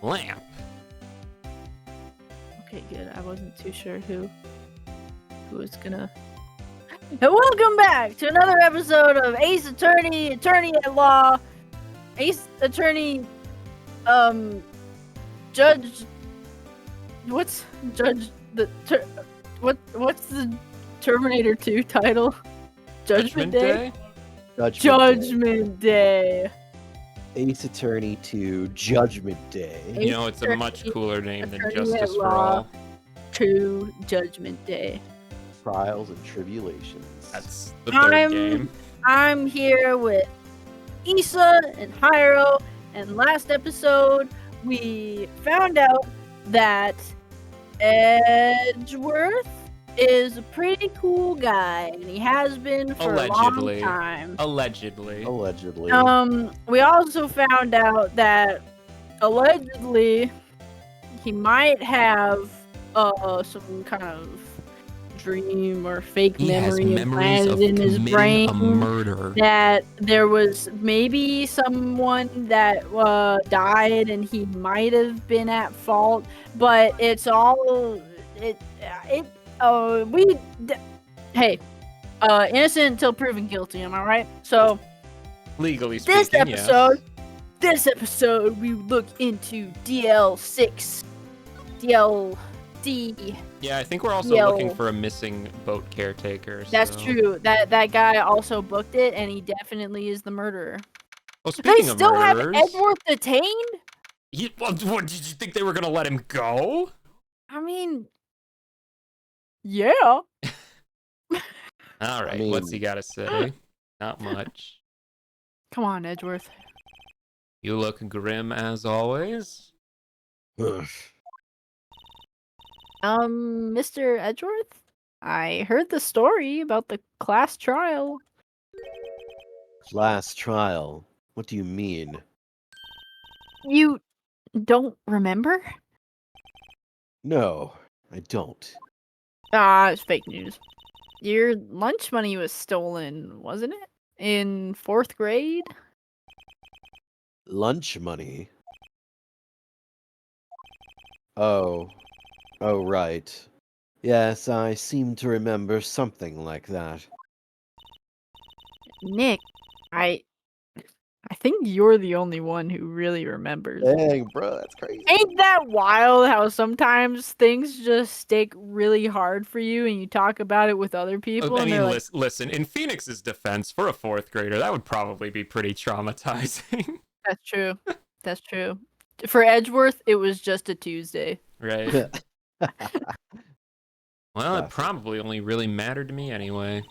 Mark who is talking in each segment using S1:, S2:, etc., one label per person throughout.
S1: lamp.
S2: Okay, good. I wasn't too sure who was gonna. And welcome back to another episode of Ace Attorney, Attorney at Law, Ace Attorney, Judge. What's Judge the what's the Terminator 2 title? Judgment Day. Judgment Day.
S3: Ace Attorney to Judgment Day.
S1: You know, it's a much cooler name than
S2: Attorney
S1: Justice
S2: at
S1: for
S2: Law.
S1: All.
S2: To Judgment Day.
S3: Trials and Tribulations.
S1: That's the third game.
S2: I'm here with Issa and Hyro, and last episode we found out that Edgeworth is a pretty cool guy, and he has been for
S1: Allegedly.
S2: a long time.
S1: Allegedly.
S2: We also found out that allegedly he might have some kind of dream or fake
S1: He has
S2: memory
S1: memories of
S2: implanted in his brain
S1: committing a murder.
S2: that there was maybe someone that died and he might have been at fault, but it's all innocent until proven guilty, am I right? So
S1: Legally speaking,
S2: this episode we look into DLD.
S1: Yeah, I think we're also looking for a missing boat caretaker.
S2: That's true. That guy also booked it, and he definitely is the murderer.
S1: Well, speaking
S2: They
S1: of
S2: still
S1: murderers,
S2: have Edgeworth detained?
S1: what, did you think they were gonna let him go?
S2: I mean, yeah.
S1: All right, what's he gotta say? Not much.
S2: Come on, Edgeworth.
S1: You look grim as always.
S2: Mr. Edgeworth? I heard the story about the class trial.
S3: Class trial? What do you mean?
S2: You don't remember?
S3: No, I don't.
S2: It's fake news. Your lunch money was stolen, wasn't it? In 4th grade?
S3: Lunch money? Oh, right. Yes, I seem to remember something like that.
S2: Nick, I think you're the only one who really remembers.
S3: Dang, bro, that's crazy.
S2: Ain't that wild how sometimes things just stick really hard for you and you talk about it with other people?
S1: I mean,
S2: and
S1: listen, in Phoenix's defense, for a 4th grader, that would probably be pretty traumatizing.
S2: That's true. That's true. For Edgeworth, it was just a Tuesday.
S1: Right. Well, it probably only really mattered to me anyway.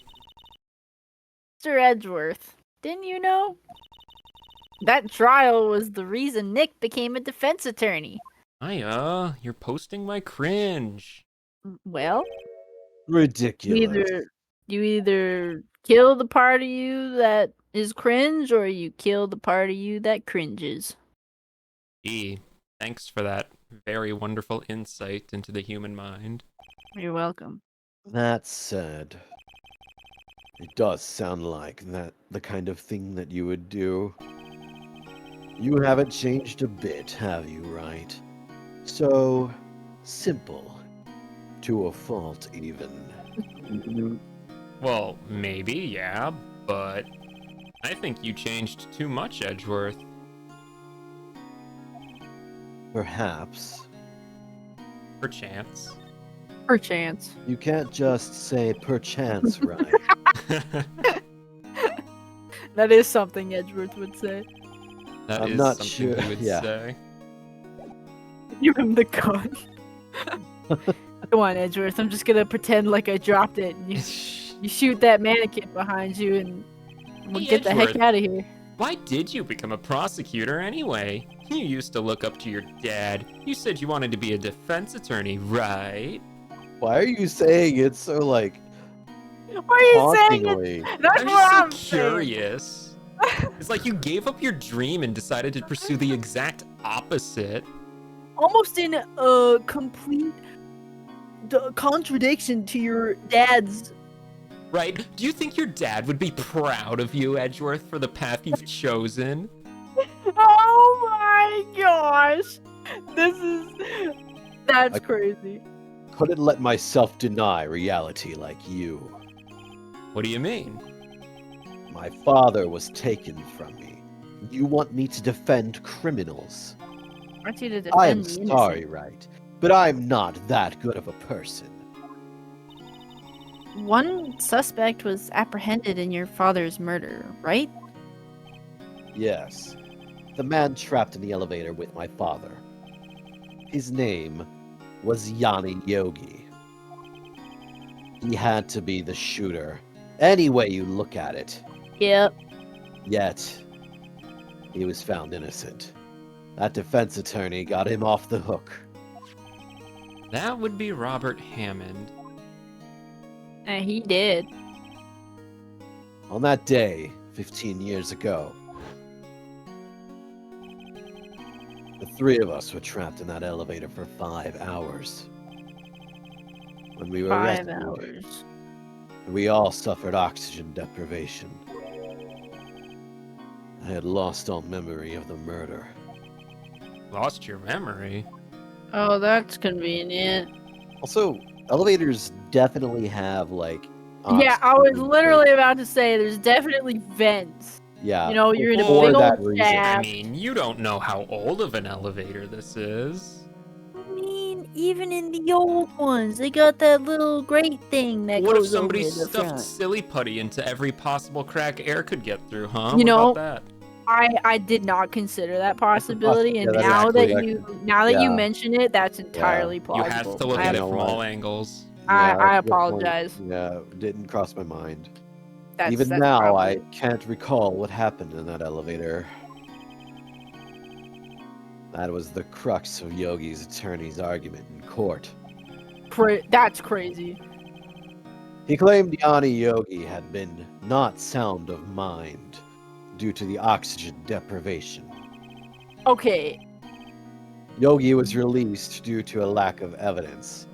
S2: Mr. Edgeworth, didn't you know? That trial was the reason Nick became a defense attorney.
S1: You're posting my cringe.
S2: Well,
S3: Ridiculous.
S2: You either kill the part of you that is cringe, or you kill the part of you that cringes.
S1: Gee, thanks for that very wonderful insight into the human mind.
S2: You're welcome.
S3: That said, it does sound like that the kind of thing that you would do. You haven't changed a bit, have you, Wright? So simple. To a fault, even.
S1: Well, maybe, yeah, but I think you changed too much, Edgeworth.
S3: Perhaps.
S1: Perchance.
S2: Perchance.
S3: You can't just say perchance, right?
S2: That is something Edgeworth would say.
S1: That
S3: I'm
S1: is
S3: not
S1: something
S3: sure,
S1: he would
S3: yeah.
S1: say.
S2: Give him the gun. Come on, Edgeworth. I'm just gonna pretend like I dropped it. And you shoot that mannequin behind you, and we'll
S1: Hey,
S2: get the heck
S1: Edgeworth.
S2: out of here.
S1: Why did you become a prosecutor anyway? You used to look up to your dad. You said you wanted to be a defense attorney, right?
S3: Why are you saying it so, like,
S2: Why are you saying it?
S3: hauntingly?
S2: That's
S1: I'm
S2: what
S1: just
S2: I'm
S1: so curious. It's like you gave up your dream and decided to pursue the exact opposite.
S2: Almost in a complete contradiction to your dad's.
S1: Right? Do you think your dad would be proud of you, Edgeworth, for the path you've chosen?
S2: Oh my gosh! That's
S3: I-
S2: crazy.
S3: Couldn't let myself deny reality like you.
S1: What do you mean?
S3: My father was taken from me. You want me to defend criminals?
S2: I want you to
S3: I am
S2: defend the innocent.
S3: sorry, Wright, but I'm not that good of a person.
S2: One suspect was apprehended in your father's murder, right?
S3: Yes, the man trapped in the elevator with my father. His name was Yanni Yogi. He had to be the shooter, any way you look at it.
S2: Yep.
S3: Yet, he was found innocent. That defense attorney got him off the hook.
S1: That would be Robert Hammond.
S2: And he did.
S3: On that day, 15 years ago, the three of us were trapped in that elevator for 5 hours. When we were
S2: 5
S3: rescued,
S2: hours.
S3: we all suffered oxygen deprivation. I had lost all memory of the murder.
S1: Lost your memory?
S2: Oh, that's convenient.
S3: Also, elevators definitely have, like,
S2: Yeah, I was
S3: oxygen
S2: literally about to say there's definitely vents.
S3: Yeah.
S2: You know, you're in a
S3: for
S2: big
S3: that
S2: old
S3: reason.
S1: I
S2: shaft.
S1: mean, you don't know how old of an elevator this is.
S2: I mean, even in the old ones, they got that little grate thing that
S1: What if
S2: goes
S1: somebody
S2: over the
S1: stuffed
S2: front.
S1: silly putty into every possible crack air could get through, huh?
S2: You
S1: What
S2: know,
S1: about that?
S2: I did not consider that possibility, and
S3: yeah, that
S2: now
S1: actually-
S2: that you
S3: yeah.
S2: mention it, that's entirely
S1: You
S2: plausible.
S1: have to look
S2: I,
S1: at
S3: You
S1: it
S3: know
S1: from
S3: what?
S1: all angles.
S3: Yeah,
S2: I
S3: good point.
S2: apologize.
S3: Yeah, didn't cross my mind.
S2: That's,
S3: Even
S2: that's
S3: now,
S2: probably-
S3: I can't recall what happened in that elevator. That was the crux of Yogi's attorney's argument in court.
S2: that's crazy.
S3: He claimed Yanni Yogi had been not sound of mind due to the oxygen deprivation.
S2: Okay,
S3: Yogi was released due to a lack of evidence.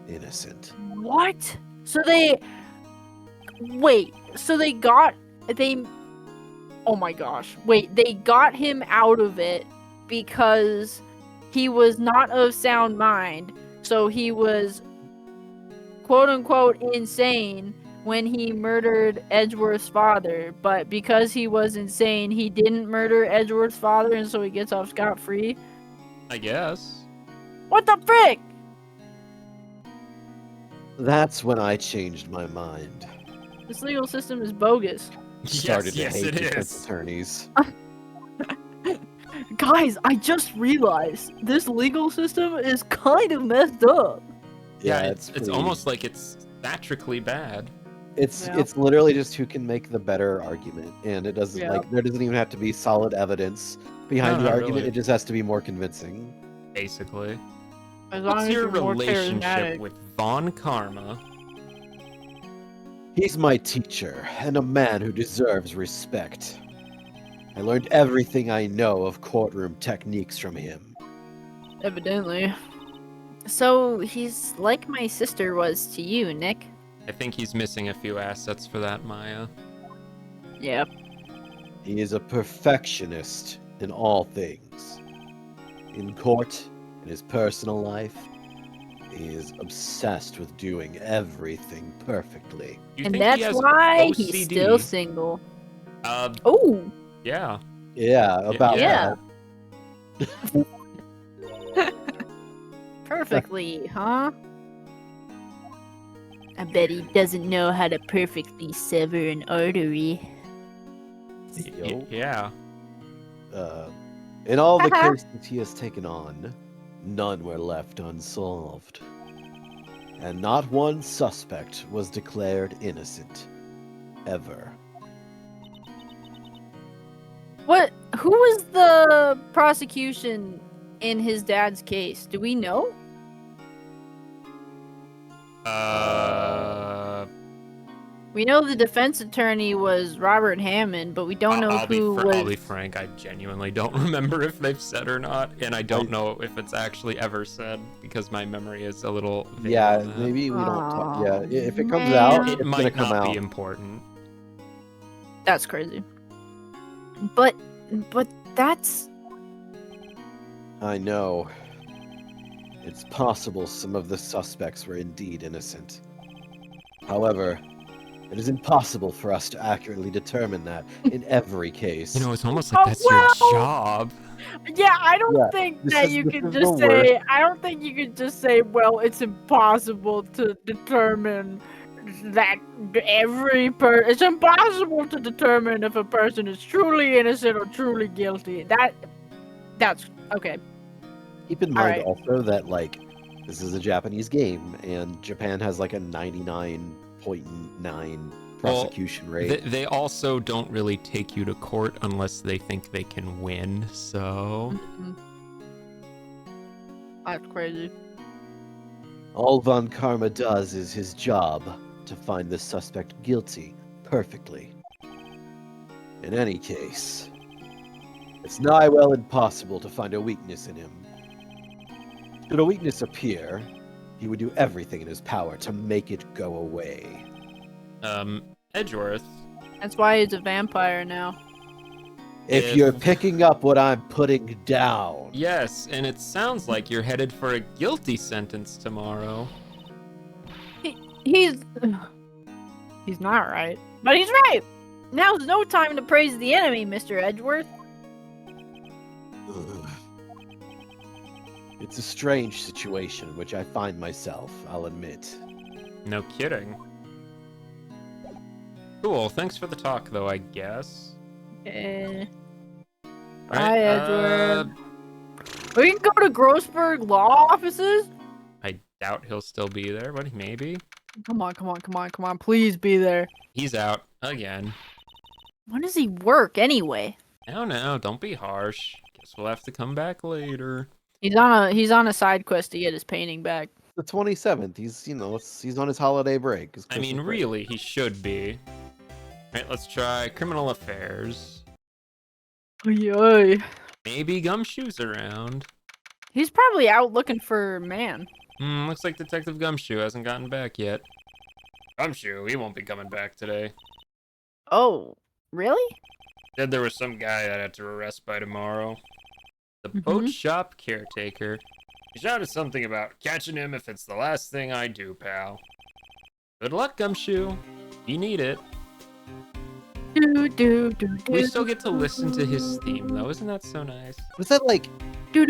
S3: Innocent.
S2: what? So they wait. So they. Oh my gosh! Wait, they got him out of it because he was not of sound mind. So he was quote unquote insane when he murdered Edgeworth's father, but because he was insane, he didn't murder Edgeworth's father, and so he gets off scot-free.
S1: I guess.
S2: What the frick?
S3: That's when I changed my mind.
S2: This legal system is bogus.
S3: Started
S1: yes,
S3: to hate
S1: it
S3: defense
S1: is.
S3: attorneys.
S2: Guys, I just realized this legal system is kind of messed up.
S1: Yeah, it's
S3: pretty-
S1: almost like it's theatrically bad.
S3: It's
S2: Yeah.
S3: it's literally just who can make the better argument, and it doesn't
S2: Yeah.
S3: like there doesn't even have to be solid evidence behind
S1: No,
S3: the
S1: not
S3: argument.
S1: really.
S3: It just has to be more convincing.
S1: Basically.
S2: As long
S1: What's
S2: as
S1: your
S2: you're more
S1: relationship
S2: charismatic.
S1: with Von Karma?
S3: He's my teacher and a man who deserves respect. I learned everything I know of courtroom techniques from him.
S2: Evidently. So he's like my sister was to you, Nick.
S1: I think he's missing a few assets for that, Maya.
S2: Yep.
S3: He is a perfectionist in all things. In court, in his personal life, he is obsessed with doing everything perfectly.
S1: You
S2: And
S1: think he
S2: that's
S1: has
S2: why
S1: OCD?
S2: he's still single.
S1: Uh,
S2: Oh,
S1: yeah.
S3: Yeah, about
S1: yeah.
S3: that.
S2: perfectly, huh? I bet he doesn't know how to perfectly sever an artery.
S3: Yo.
S1: Yeah.
S3: In all the cases he has taken on, none were left unsolved. And not one suspect was declared innocent. Ever.
S2: What? Who was the prosecution in his dad's case? Do we know? We know the defense attorney was Robert Hammond, but we don't know who was.
S1: I'll be frank, I genuinely don't remember if they've said or not, and I don't know if it's actually ever said because my memory is a little vague
S3: Yeah,
S1: on that.
S3: maybe we don't talk. Yeah,
S2: Aw,
S3: if it comes
S2: man.
S3: out,
S1: It
S3: it's
S1: might
S3: gonna come
S1: not
S3: out.
S1: be important.
S2: That's crazy. But that's
S3: I know. It's possible some of the suspects were indeed innocent. However, it is impossible for us to accurately determine that in every case.
S1: You know, it's almost like that's your job.
S2: Yeah, I don't
S3: Yeah,
S2: think
S3: this
S2: that
S3: is-
S2: you
S3: this
S2: could
S3: is
S2: just
S3: the
S2: say.
S3: worst.
S2: I don't think you could just say, well, it's impossible to determine that it's impossible to determine if a person is truly innocent or truly guilty. That's okay.
S3: Keep in
S2: All
S3: mind
S2: right.
S3: also that, like, this is a Japanese game, and Japan has like a 99.9 prosecution rate.
S1: They also don't really take you to court unless they think they can win, so...
S2: That's crazy.
S3: All Von Karma does is his job to find the suspect guilty perfectly. In any case, it's nigh well impossible to find a weakness in him. Should a weakness appear, he would do everything in his power to make it go away.
S1: Edgeworth.
S2: That's why he's a vampire now.
S3: If you're picking up what I'm putting down.
S1: Yes, and it sounds like you're headed for a guilty sentence tomorrow.
S2: He's not right, but he's right. Now's no time to praise the enemy, Mr. Edgeworth.
S3: Ugh. It's a strange situation in which I find myself, I'll admit.
S1: No kidding. Cool, thanks for the talk, though, I guess.
S2: Hi,
S1: Alright,
S2: Edward. We can go to Grossberg law offices?
S1: I doubt he'll still be there, but maybe.
S2: Come on. Please be there.
S1: He's out again.
S2: When does he work anyway?
S1: No, don't be harsh. Guess we'll have to come back later.
S2: He's on a side quest to get his painting back.
S3: The 27th, he's on his holiday break. his
S1: I mean,
S3: Christmas break.
S1: really, he should be. Alright, let's try criminal affairs.
S2: Oy.
S1: Maybe Gumshoe's around.
S2: He's probably out looking for man.
S1: Looks like Detective Gumshoe hasn't gotten back yet. Gumshoe, he won't be coming back today.
S2: Oh, really?
S1: Said there was some guy I'd have to arrest by tomorrow. The boat shop caretaker. He shouted something about catching him if it's the last thing I do, pal. Good luck, Gumshoe. You need it. We still get to listen to his theme, though. Isn't that so nice?
S3: Was that like...
S2: Do.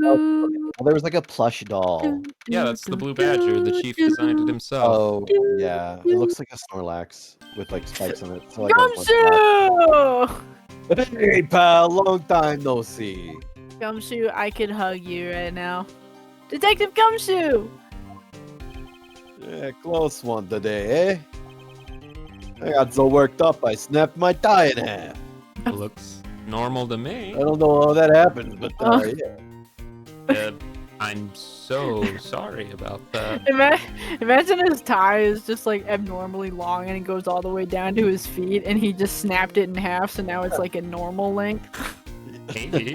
S3: Oh, there was like a plush doll.
S1: Yeah, that's the Blue Badger. The chief designed it himself.
S3: Oh, yeah. It looks like a Snorlax with like spikes on it. So like
S2: Gumshoe!
S3: Hey, pal, long time no see.
S2: Gumshoe, I could hug you right now. Detective Gumshoe!
S3: Yeah, close one today, eh? I got so worked up I snapped my tie in half.
S1: Looks normal to me.
S3: I don't know how that happens, but yeah.
S1: I'm so sorry about that.
S2: Imagine his tie is just like abnormally long and it goes all the way down to his feet and he just snapped it in half so now it's like a normal length.
S1: Maybe.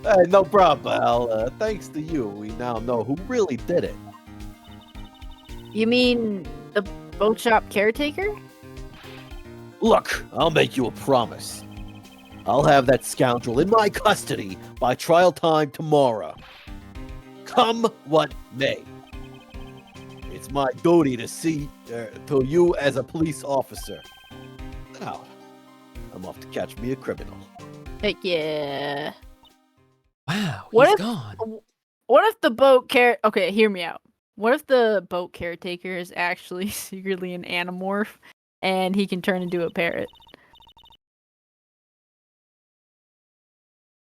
S3: Hey, no problem, pal. Thanks to you, we now know who really did it.
S2: You mean the boat shop caretaker?
S3: Look, I'll make you a promise. I'll have that scoundrel in my custody by trial time tomorrow. Come what may. It's my duty to see to you as a police officer. Now, I'm off to catch me a criminal.
S2: Heck yeah.
S1: Wow,
S2: What
S1: he's
S2: if-
S1: gone.
S2: What if the okay, hear me out. What if the boat caretaker is actually secretly an animorph and he can turn into a parrot?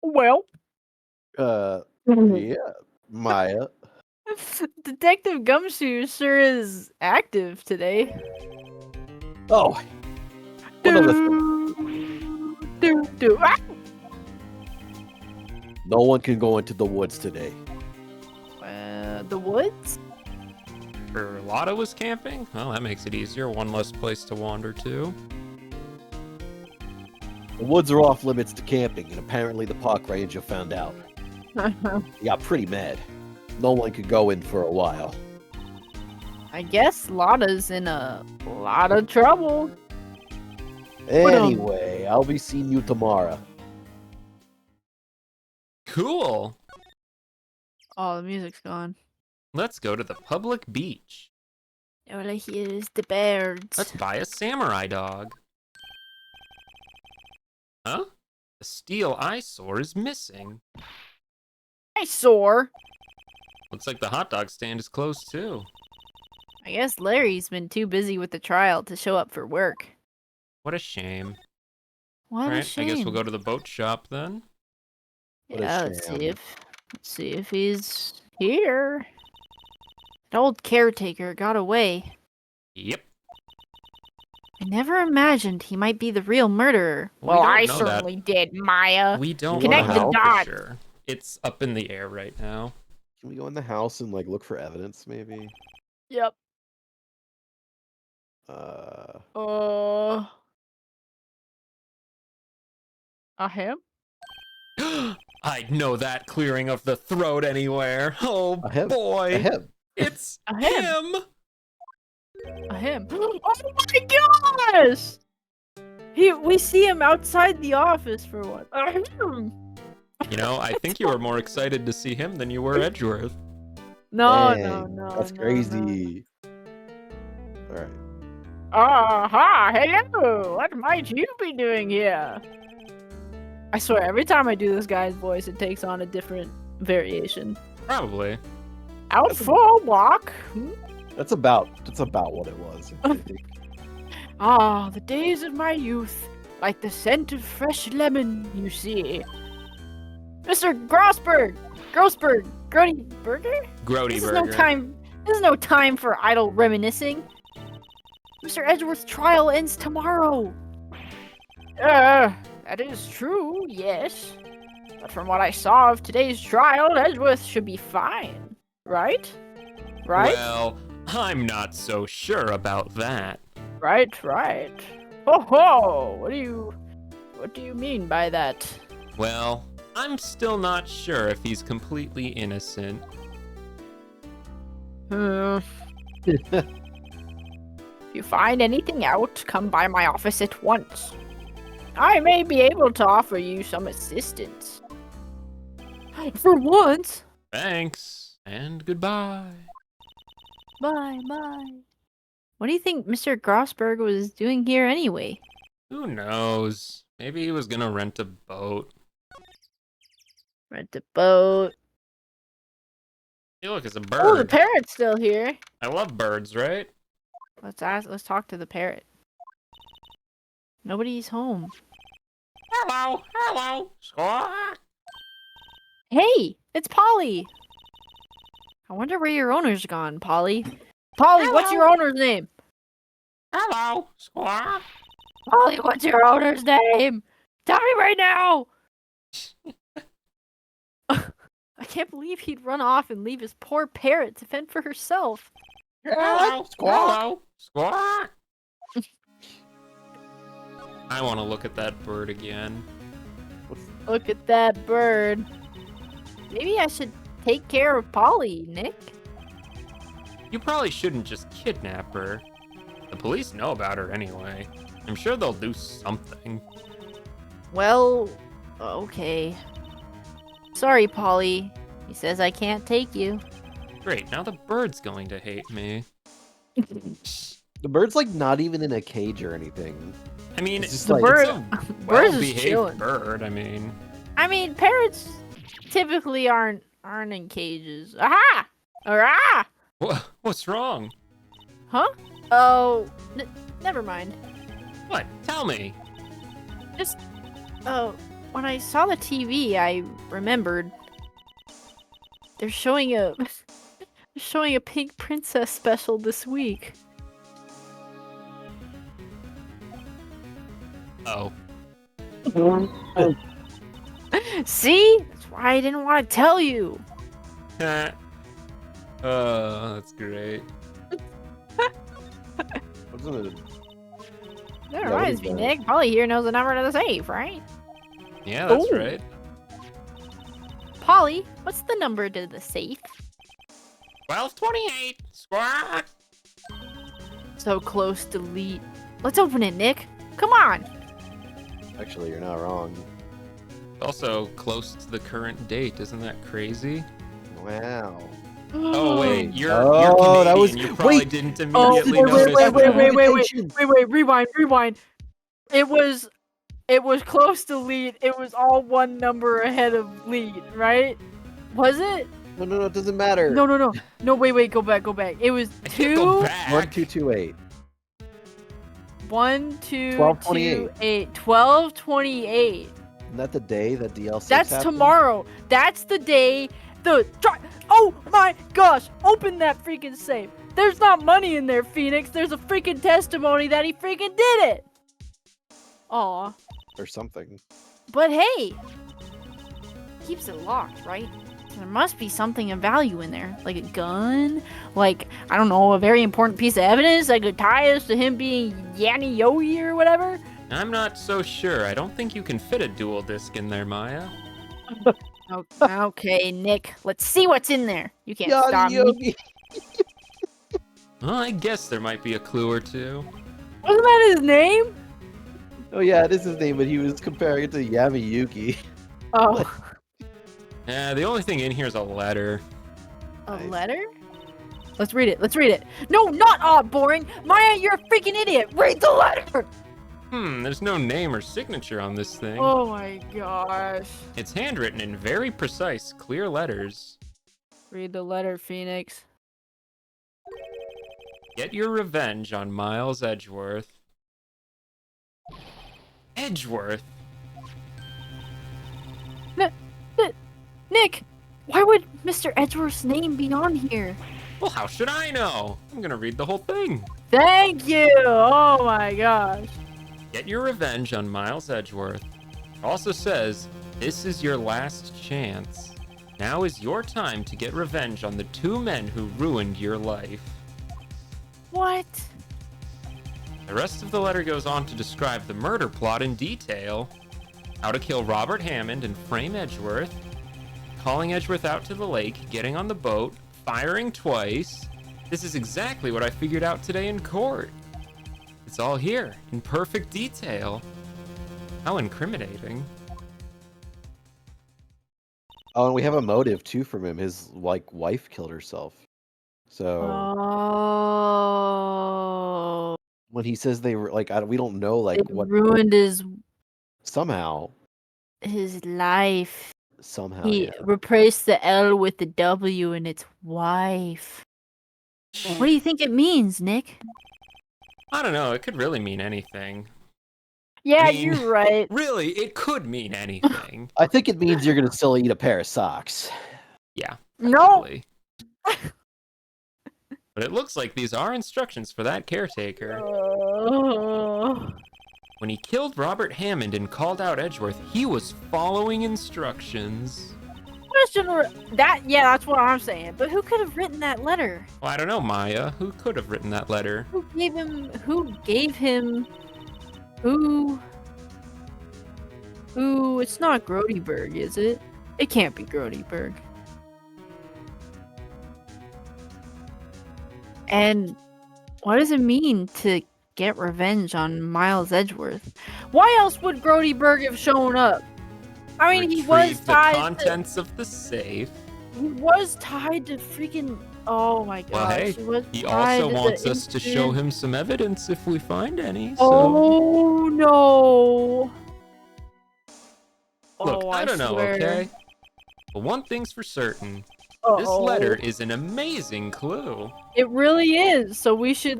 S2: Well,
S3: Yeah, Maya.
S2: Detective Gumshoe sure is active today.
S3: Oh, one other thing.
S2: Ah!
S3: No one can go into the woods today.
S2: The woods?
S1: Lotta was camping? Well, that makes it easier. One less place to wander to.
S3: The woods are off limits to camping, and apparently the park ranger found out. He got pretty mad. No one could go in for a while.
S2: I guess Lotta's in a lot of trouble.
S3: Anyway, I'll be seeing you tomorrow.
S1: Cool.
S2: Oh, the music's gone.
S1: Let's go to the public beach.
S2: All I hear is the birds.
S1: Let's buy a samurai dog. Huh? The steel eyesore is missing.
S2: Eyesore?
S1: Looks like the hot dog stand is closed too.
S2: I guess Larry's been too busy with the trial to show up for work.
S1: What a shame.
S2: What a
S1: Alright,
S2: shame.
S1: I guess we'll go to the boat shop then.
S3: What a
S2: Yeah, let's
S3: sham.
S2: see if he's here. That old caretaker got away.
S1: Yep.
S2: I never imagined he might be the real murderer.
S1: We
S2: Well,
S1: don't
S2: I
S1: know that.
S2: certainly did, Maya.
S1: We don't
S2: Connect
S3: the
S1: know for
S2: dots.
S1: sure. It's up in the air right now.
S3: Can we go in the house and like look for evidence, maybe?
S2: Yep. Him?
S1: I'd know that clearing of the throat anywhere. Oh
S3: A him.
S1: boy.
S3: A him.
S1: It's
S2: A him.
S1: him.
S2: Him. Oh my gosh! We see him outside the office for what?
S1: You know, I think you were more excited to see him than you were Edgeworth.
S2: No,
S3: Dang,
S2: no.
S3: That's crazy. All right.
S2: Aha! Hello! What might you be doing here? I swear, every time I do this guy's voice, it takes on a different variation.
S1: Probably.
S2: Out for a walk?
S3: That's about what it was. I think.
S2: Ah, the days of my youth, like the scent of fresh lemon, you see. Mr. Grossberg! Grody Burger?
S1: Grody
S2: This is
S1: Burger.
S2: no time for idle reminiscing. Mr. Edgeworth's trial ends tomorrow. That is true, yes. But from what I saw of today's trial, Edgeworth should be fine. Right?
S1: Well, I'm not so sure about that.
S2: Right. Ho ho! What do you mean by that?
S1: Well, I'm still not sure if he's completely innocent.
S2: If you find anything out, come by my office at once. I may be able to offer you some assistance. For once.
S1: Thanks, and goodbye.
S2: Bye. What do you think Mr. Grossberg was doing here anyway?
S1: Who knows? Maybe he was gonna rent a boat.
S2: Rent a boat.
S1: Hey, look, it's a
S2: Oh, the
S1: bird.
S2: parrot's still here.
S1: I love birds, right?
S2: Let's talk to the parrot. Nobody's home.
S1: Hello, squawk.
S2: Hey, it's Polly. I wonder where your owner's gone, Polly. Polly, what's your owner's name?
S1: Hello, squawk.
S2: Polly, what's your owner's name? Tell me right now! I can't believe he'd run off and leave his poor parrot to fend for herself.
S1: Hello, squawk. I want to look at that bird again.
S2: Look at that bird. Maybe I should take care of Polly, Nick.
S1: You probably shouldn't just kidnap her. The police know about her anyway. I'm sure they'll do something.
S2: Well, okay. Sorry, Polly. He says I can't take you.
S1: Great, now the bird's going to hate me.
S3: The bird's like not even in a cage or anything.
S1: I mean,
S3: It's just
S1: the
S3: like-
S1: bird's
S2: Bird-
S1: a
S2: birds is chilling.
S1: well-behaved bird. I mean,
S2: Parrots typically aren't in cages. Aha! Hurrah!
S1: what's wrong?
S2: Huh? Oh, never mind.
S1: What? Tell me.
S2: Just, when I saw the TV, I remembered they're showing a Pink Princess special this week.
S1: Oh.
S2: See? That's why I didn't want to tell you.
S1: Oh, that's great.
S3: What's in it?
S2: That
S3: Yeah,
S2: reminds
S3: what is
S2: me,
S3: that?
S2: Nick. Polly here knows the number to the safe, right?
S1: Yeah, that's
S2: Ooh.
S1: right.
S2: Polly, what's the number to the safe?
S1: 1228. Squawk.
S2: So close to delete. Let's open it, Nick. Come on.
S3: Actually, you're not wrong.
S1: Also close to the current date. Isn't that crazy?
S3: Wow.
S1: Oh wait, you're
S3: Oh,
S1: Canadian.
S3: that was-
S1: You probably
S3: wait.
S1: didn't
S2: Oh,
S1: immediately
S2: wait,
S1: notice
S2: wait,
S1: that.
S2: wait, rewind. It was close to lead. It was all one number ahead of lead, right? Was it?
S3: No, it doesn't matter.
S2: No, wait, go back. It was
S1: I can't go
S2: 2,
S1: back.
S3: 1228.
S2: 1, 2,
S3: 1228.
S2: 2, 8, 12:28.
S3: Isn't that the day that DLC
S2: That's
S3: happened?
S2: tomorrow. That's the day. Oh my gosh! Open that freaking safe. There's not money in there, Phoenix. There's a freaking testimony that he freaking did it. Aw.
S3: Or something.
S2: But hey, keeps it locked, right? There must be something of value in there, like a gun, like, I don't know, a very important piece of evidence that could tie us to him being Yanni Yogi or whatever.
S1: I'm not so sure. I don't think you can fit a dual disc in there, Maya.
S2: Okay, Nick, let's see what's in there. You can't
S3: Yanni
S2: stop me.
S3: Yogi.
S1: Well, I guess there might be a clue or two.
S2: Wasn't that his name?
S3: Oh yeah, it is his name, but he was comparing it to Yamayuki.
S2: Oh,
S1: Yeah, the only thing in here is a letter.
S2: a
S3: Nice.
S2: letter? Let's read it. No, not boring. Maya, you're a freaking idiot. Read the letter.
S1: There's no name or signature on this thing.
S2: Oh my gosh.
S1: It's handwritten in very precise, clear letters.
S2: Read the letter, Phoenix.
S1: Get your revenge on Miles Edgeworth. Edgeworth?
S2: Nick, why would Mr. Edgeworth's name be on here?
S1: Well, how should I know? I'm gonna read the whole thing.
S2: Thank you. Oh my gosh.
S1: Get your revenge on Miles Edgeworth. It also says, this is your last chance. Now is your time to get revenge on the 2 men who ruined your life.
S2: What?
S1: The rest of the letter goes on to describe the murder plot in detail. How to kill Robert Hammond and frame Edgeworth. Calling Edgeworth out to the lake, getting on the boat, firing twice. This is exactly what I figured out today in court. It's all here, in perfect detail. How incriminating.
S3: Oh, and we have a motive too from him. His wife killed herself. So
S2: Oh.
S3: when he says they were we don't know
S2: It
S3: what
S2: ruined his
S3: somehow
S2: life. He
S3: yeah.
S2: replaced the L with the W and it's wife. What do you think it means, Nick?
S1: I don't know, it could really mean anything.
S2: Yeah,
S1: I mean,
S2: you're right.
S1: Really, it could mean anything.
S3: I think it means you're gonna still eat a pair of socks.
S1: Yeah.
S2: No.
S1: Probably. But it looks like these are instructions for that caretaker. When he killed Robert Hammond and called out Edgeworth, he was following instructions.
S2: That's what I'm saying. But who could have written that letter?
S1: Well, I don't know, Maya. Who could have written that letter?
S2: Who gave him it's not Grossberg, is it? It can't be Grossberg. And what does it mean to get revenge on Miles Edgeworth? Why else would Grossberg have shown up? I mean, he was
S1: Retrieve the
S2: tied
S1: contents of the safe.
S2: He was tied to freaking. Oh my gosh.
S1: Well, hey, he also wants us to show him some evidence if we find any. So.
S2: Oh no.
S1: Look,
S2: Oh,
S1: I don't know,
S2: swear.
S1: okay? But one thing's for certain. This
S2: Uh-oh.
S1: letter is an amazing clue.
S2: It really is. So we should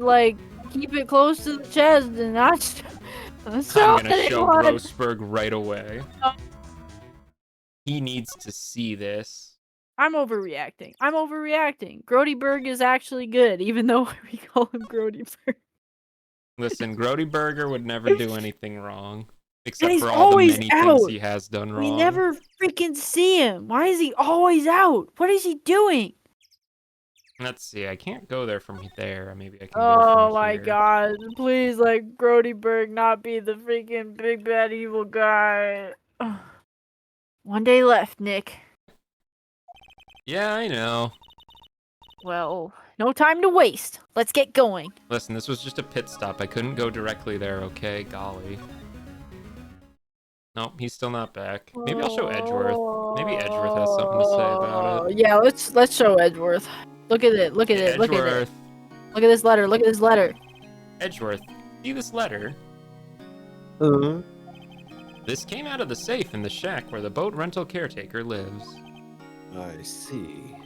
S2: keep it close to the chest and not show
S1: I'm gonna show
S2: anyone.
S1: Grossberg right away.
S2: Oh.
S1: He needs to see this.
S2: I'm overreacting. Grossberg is actually good, even though we call him Grossberg.
S1: Listen, Grossberger would never do anything wrong. Except
S2: he's
S1: for all the
S2: always
S1: many
S2: out.
S1: things he has done wrong.
S2: We never freaking see him. Why is he always out? What is he doing?
S1: Let's see, I can't go there from there. Maybe I can go
S2: Oh
S1: from
S2: my
S1: here.
S2: god. Please let Grossberg not be the freaking big bad evil guy. Ugh. One day left, Nick.
S1: Yeah, I know.
S2: Well, no time to waste. Let's get going.
S1: Listen, this was just a pit stop. I couldn't go directly there, okay? Golly. Nope, he's still not back. Maybe I'll show Edgeworth. Maybe Edgeworth has something to say about it.
S2: Yeah, let's show Edgeworth. Look at it. Look at
S1: Hey,
S2: it. Look at it.
S1: Edgeworth.
S2: Look at this letter. Look at this letter.
S1: Edgeworth, see this letter? This came out of the safe in the shack where the boat rental caretaker lives.
S3: I see.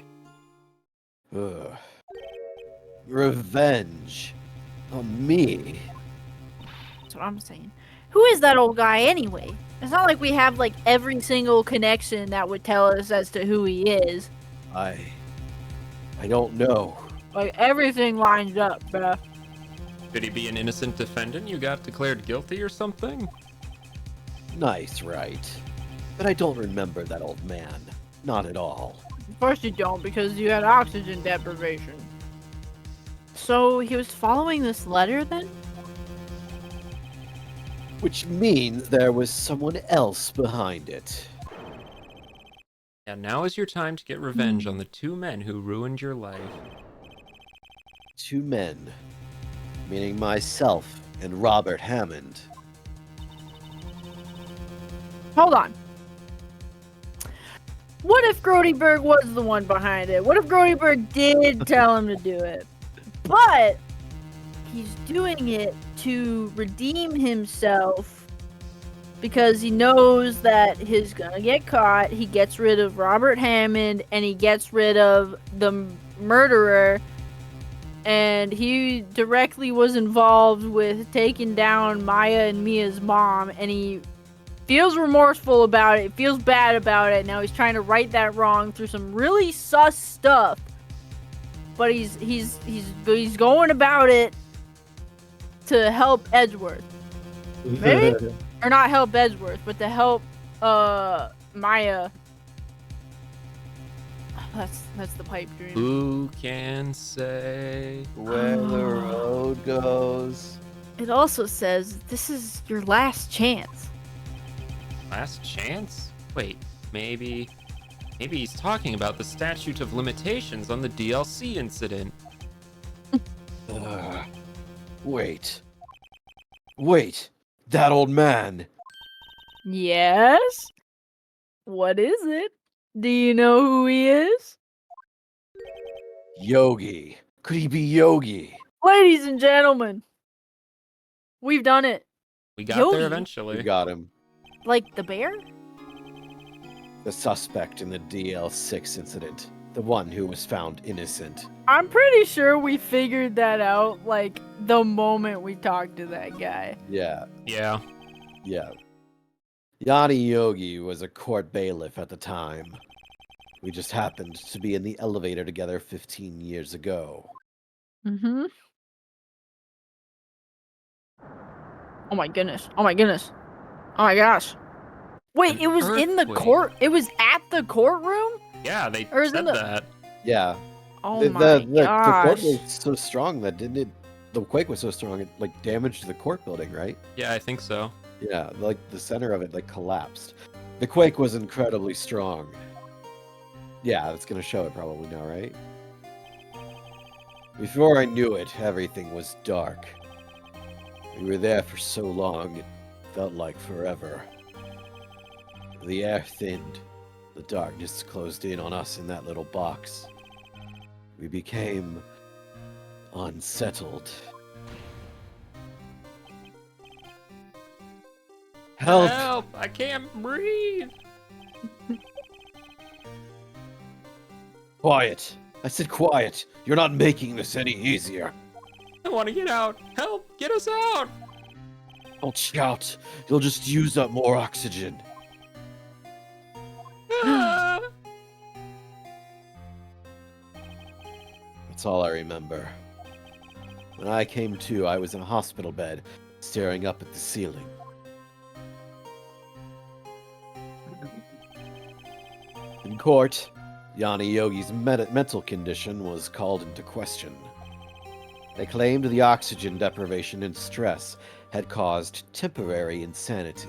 S3: Ugh. Revenge on me.
S2: That's what I'm saying. Who is that old guy anyway? It's not like we have like every single connection that would tell us as to who he is.
S3: I don't know.
S2: Like everything lines up, bruh.
S1: Could he be an innocent defendant you got declared guilty or something?
S3: Nice, right? But I don't remember that old man. Not at all.
S2: Of course you don't, because you had oxygen deprivation. So he was following this letter then?
S3: Which means there was someone else behind it.
S1: Yeah, now is your time to get revenge on the two men who ruined your life.
S3: Two men. Meaning myself and Robert Hammond.
S2: Hold on. What if Grossberg was the one behind it? What if Grossberg did tell him to do it? But he's doing it to redeem himself because he knows that he's gonna get caught. He gets rid of Robert Hammond and he gets rid of the murderer. And he directly was involved with taking down Maya and Mia's mom, and he feels remorseful about it, feels bad about it. Now he's trying to right that wrong through some really sus stuff. But he's going about it to help Edgeworth. Maybe? Or not help Edgeworth, but to help Maya. That's the pipe dream.
S1: Who can say
S3: Where the road goes.
S2: It also says this is your last chance.
S1: last chance? Wait, maybe he's talking about the statute of limitations on the DLC incident.
S3: Wait, that old man.
S2: Yes? What is it? Do you know who he is?
S3: Yogi. Could he be Yogi?
S2: Ladies and gentlemen, we've done it.
S1: We got
S2: Yogi?
S1: there eventually.
S3: We got him.
S2: Like the bear?
S3: The suspect in the DL6 incident. The one who was found innocent.
S2: I'm pretty sure we figured that out, like, the moment we talked to that guy.
S3: Yeah.
S1: Yeah.
S3: Yanni Yogi was a court bailiff at the time. We just happened to be in the elevator together 15 years ago.
S2: Mm-hmm. Oh my goodness. Oh my goodness. Oh my gosh. Wait,
S1: An
S2: it was in the
S1: earthquake.
S2: court? It was at the courtroom?
S1: Yeah, they
S2: Or is it
S1: said
S2: the-
S1: that.
S3: Yeah.
S2: Oh
S3: the,
S2: my
S3: the
S2: gosh.
S3: court was so strong that didn't it? The quake was so strong it like damaged the court building, right?
S1: Yeah, I think so.
S3: Yeah, like the center of it like collapsed. The quake was incredibly strong. Yeah, it's gonna show it probably now, right? Before I knew it, everything was dark. We were there for so long, it felt like forever. The air thinned. The darkness closed in on us in that little box. We became unsettled. Help!
S1: Help! I can't breathe!
S3: Quiet! I said quiet! You're not making this any easier.
S1: I want to get out! Help! Get us out!
S3: Don't shout. You'll just use up more oxygen.
S1: Ah!
S3: That's all I remember. When I came to, I was in a hospital bed, staring up at the ceiling. In court, Yanni Yogi's mental condition was called into question. They claimed the oxygen deprivation and stress had caused temporary insanity.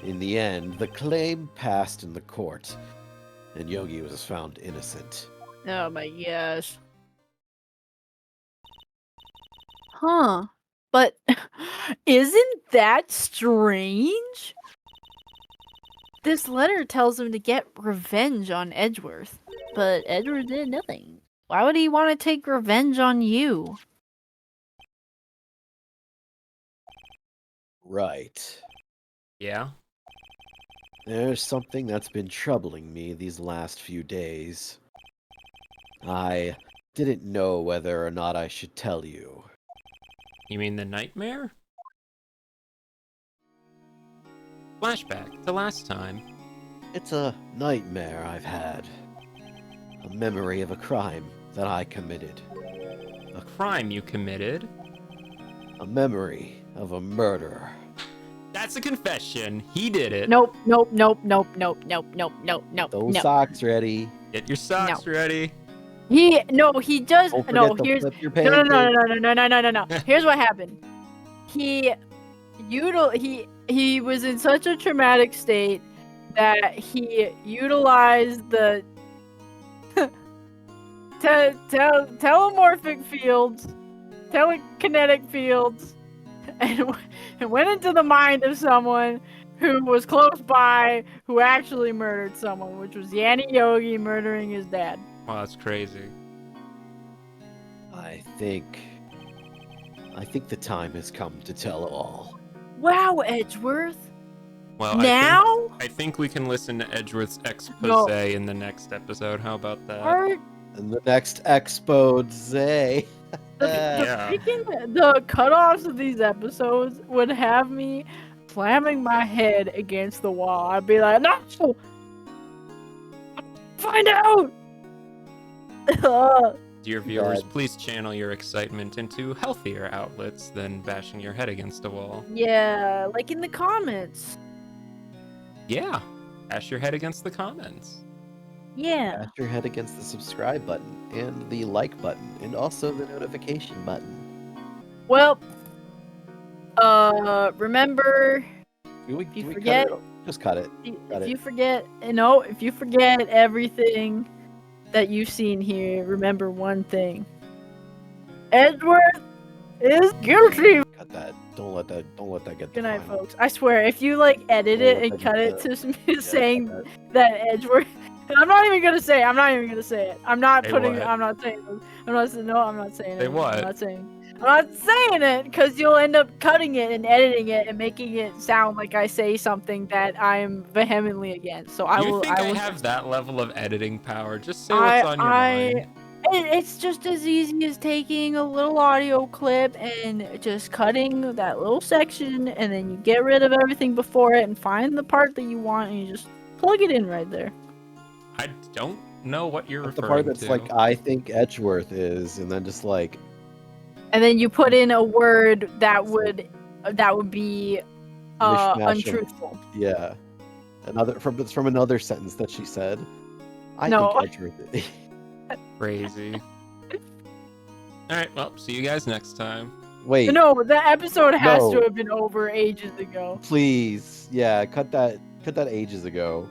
S3: In the end, the claim passed in the court, and Yogi was found innocent.
S2: Oh my gosh. Huh. But isn't that strange? this letter tells him to get revenge on Edgeworth, but Edgeworth did nothing. Why would he want to take revenge on you?
S3: Right.
S1: Yeah?
S3: There's something that's been troubling me these last few days. I didn't know whether or not I should tell you.
S1: You mean the nightmare? Flashback to last time.
S3: It's a nightmare I've had. A memory of a crime that I committed.
S1: A crime you committed?
S3: A memory of a murder.
S1: That's a confession. He did it.
S2: Nope, nope, nope, nope, nope, nope, nope, nope, nope.
S3: Those
S2: no.
S3: socks ready.
S1: Get your socks ready.
S2: He just
S3: Don't
S2: no.
S3: forget to
S2: Here's
S3: flip your
S2: no, no,
S3: pancakes.
S2: no. Here's what happened. He was in such a traumatic state that he utilized the telemorphic fields, telekinetic fields, and went into the mind of someone who was close by, who actually murdered someone, which was Yanni Yogi murdering his dad.
S1: Wow, that's crazy.
S3: I think the time has come to tell all.
S2: Wow, Edgeworth.
S1: Well,
S2: Now?
S1: I think we can listen to Edgeworth's expose in the next episode. How about that?
S3: And the next expose.
S2: The
S1: Yeah.
S2: the cutoffs of these episodes would have me slamming my head against the wall. I'd be like, no! Find out!
S1: Dear viewers, please channel your excitement into healthier outlets than bashing your head against a wall.
S2: Yeah, like in the comments.
S1: Yeah, bash your head against the comments.
S2: Yeah.
S3: Bash your head against the subscribe button and the like button and also the notification button.
S2: Well, remember,
S3: Do
S2: you
S3: we
S2: forget-
S3: cut it? Just cut it.
S2: if you forget everything that you've seen here, remember one thing. Edgeworth is guilty.
S3: Cut that. Don't let that get.
S2: Good night,
S3: the final.
S2: folks. I swear, if you like edit it and
S3: Don't
S2: cut it
S3: let
S2: to me saying
S3: cut
S2: that Edgeworth, I'm not even gonna say it. I'm not it. I'm not
S1: Say
S2: putting.
S1: what?
S2: I'm not saying. I'm not saying. No, I'm not saying it.
S1: Say what?
S2: I'm not saying it because you'll end up cutting it and editing it and making it sound like I say something that I'm vehemently against. So I
S1: You
S2: will.
S1: think I
S2: will
S1: have that level of editing power? Just say what's on your mind.
S2: It's just as easy as taking a little audio clip and just cutting that little section, and then you get rid of everything before it and find the part that you want, and you just plug it in right there.
S1: I don't know what you're
S3: The
S1: referring
S3: part that's
S1: to.
S3: like I think Edgeworth is, and then just like
S2: And then you put in a word that would be
S3: mishmash of-
S2: untruthful.
S3: yeah, it's from another sentence that she said. I
S2: No.
S3: think Edgeworth is.
S1: Crazy. Alright, well, see you guys next time.
S3: Wait,
S2: No, the episode has
S3: No.
S2: to have been over ages ago.
S3: please, yeah, cut that ages ago.